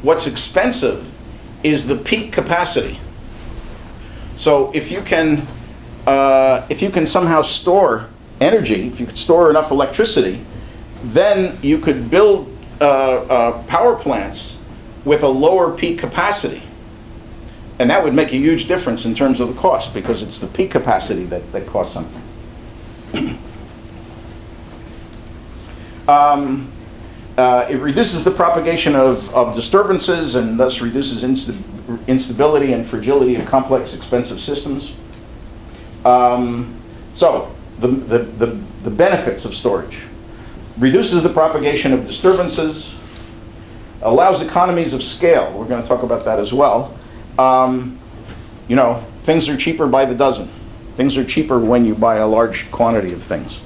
What's expensive is the peak capacity. So if you can somehow store energy, if you could store enough electricity, then you could build power plants with a lower peak capacity. And that would make a huge difference in terms of the cost, because it's the peak capacity that costs something. It reduces the propagation of disturbances and thus reduces instability and fragility of complex, expensive systems. So the benefits of storage: reduces the propagation of disturbances, allows economies of scale. We're going to talk about that as well. Things are cheaper by the dozen. Things are cheaper when you buy a large quantity of things.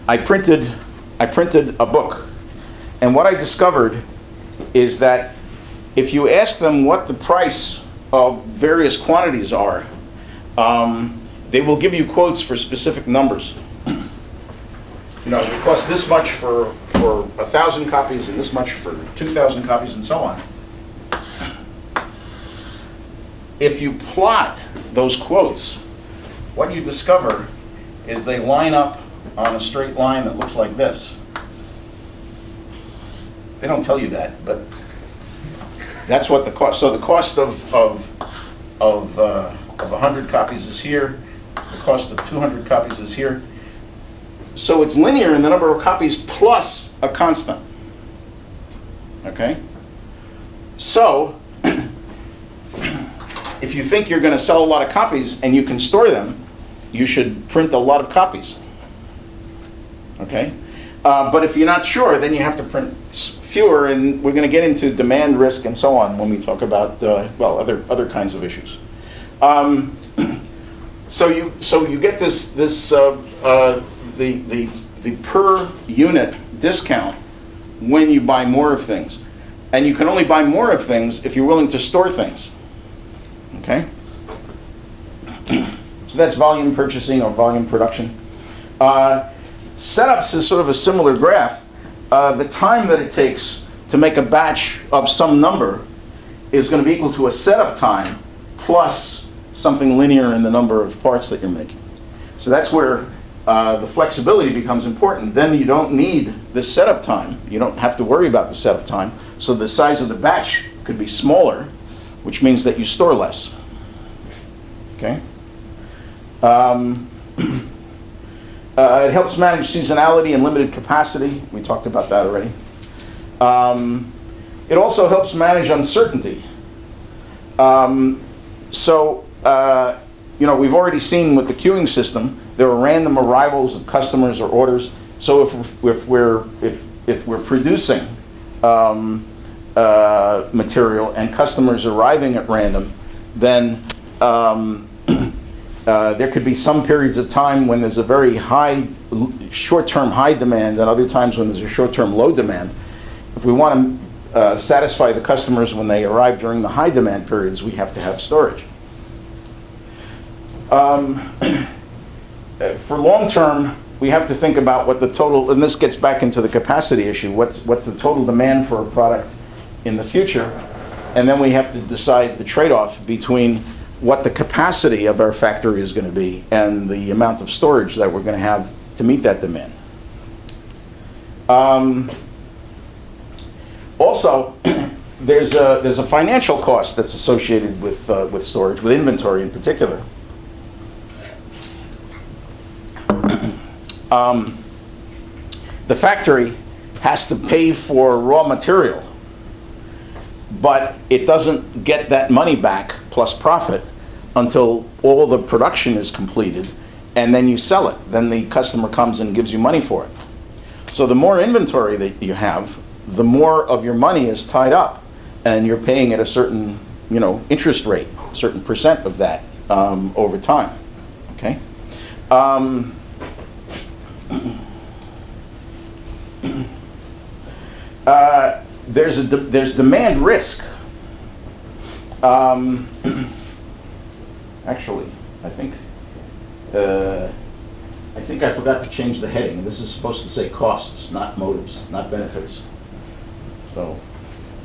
I printed a book, and what I discovered is that if you ask them what the price of various quantities are, they will give you quotes for specific numbers. It costs this much for 1,000 copies and this much for 2,000 copies and so on. If you plot those quotes, what you discover is they line up on a straight line that looks like this. They don't tell you that, but that's what the cost. So the cost of 100 copies is here. The cost of 200 copies is here. So it's linear in the number of copies plus a constant. Okay? So if you think you're going to sell a lot of copies and you can store them, you should print a lot of copies. Okay? But if you're not sure, then you have to print fewer, and we're going to get into demand risk and so on when we talk about other kinds of issues. So you get the per unit discount when you buy more of things, and you can only buy more of things if you're willing to store things. Okay? So that's volume purchasing or volume production. Setups is sort of a similar graph. The time that it takes to make a batch of some number is going to be equal to a setup time plus something linear in the number of parts that you're making. So that's where the flexibility becomes important. Then you don't need this setup time. You don't have to worry about the setup time. So the size of the batch could be smaller, which means that you store less. Okay? It helps manage seasonality and limited capacity. We talked about that already. It also helps manage uncertainty. We've already seen with the queuing system, there are random arrivals of customers or orders. So if we're producing material and customers arriving at random, then there could be some periods of time when there's a very high, short-term high demand, and other times when there's a short-term low demand. If we want to satisfy the customers when they arrive during the high demand periods, we have to have storage. For long-term, we have to think about what the total, and this gets back into the capacity issue, what's the total demand for a product in the future, and then we have to decide the trade-off between what the capacity of our factory is going to be and the amount of storage that we're going to have to meet that demand. Also, there's a financial cost that's associated with storage, with inventory in particular. The factory has to pay for raw material, but it doesn't get that money back plus profit until all the production is completed, and then you sell it. Then the customer comes and gives you money for it. So the more inventory that you have, the more of your money is tied up, and you're paying at a certain, interest rate, a certain percent of that over time. Okay. There's demand risk. Actually, I think I think I forgot to change the heading, and this is supposed to say costs, not motives, not benefits. So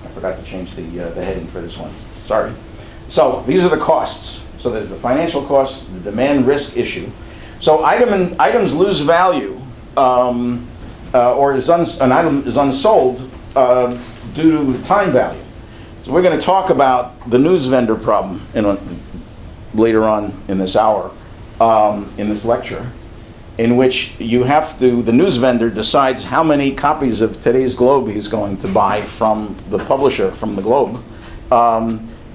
I forgot to change the heading for this one. Sorry. So these are the costs. So there's the financial costs, the demand risk issue. So items lose value, or an item is unsold due to the time value. So we're going to talk about the news vendor problem later on in this hour, in this lecture, in which the news vendor decides how many copies of today's Globe he's going to buy from the publisher, from the Globe,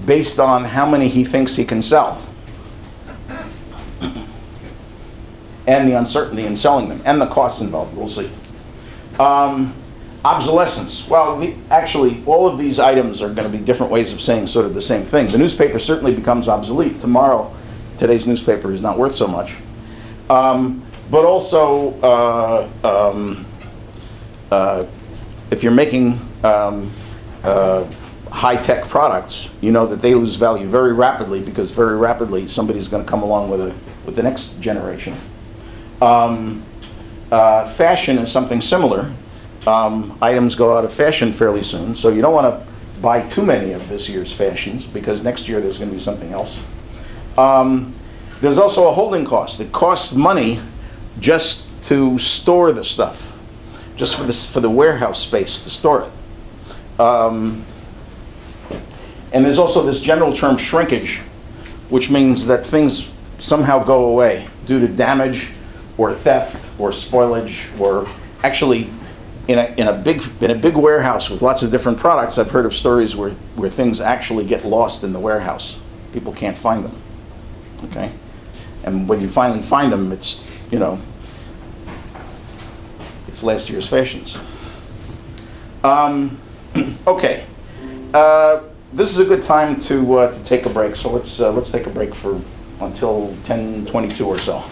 based on how many he thinks he can sell. And the uncertainty in selling them, and the costs involved, we'll see. Obsolescence. Well, actually, all of these items are going to be different ways of saying sort of the same thing. The newspaper certainly becomes obsolete. Tomorrow, today's newspaper is not worth so much. But also, if you're making high-tech products, you know that they lose value very rapidly, because very rapidly somebody's going to come along with the next generation. Fashion is something similar. Items go out of fashion fairly soon, so you don't want to buy too many of this year's fashions, because next year there's going to be something else. There's also a holding cost. It costs money just to store the stuff, just for the warehouse space to store it. And there's also this general term shrinkage, which means that things somehow go away due to damage or theft or spoilage, or actually in a big warehouse with lots of different products. I've heard of stories where things actually get lost in the warehouse. People can't find them. Okay, and when you finally find them, it's it's last year's fashions. Okay, this is a good time to take a break. So let's take a break until 10:22 or so.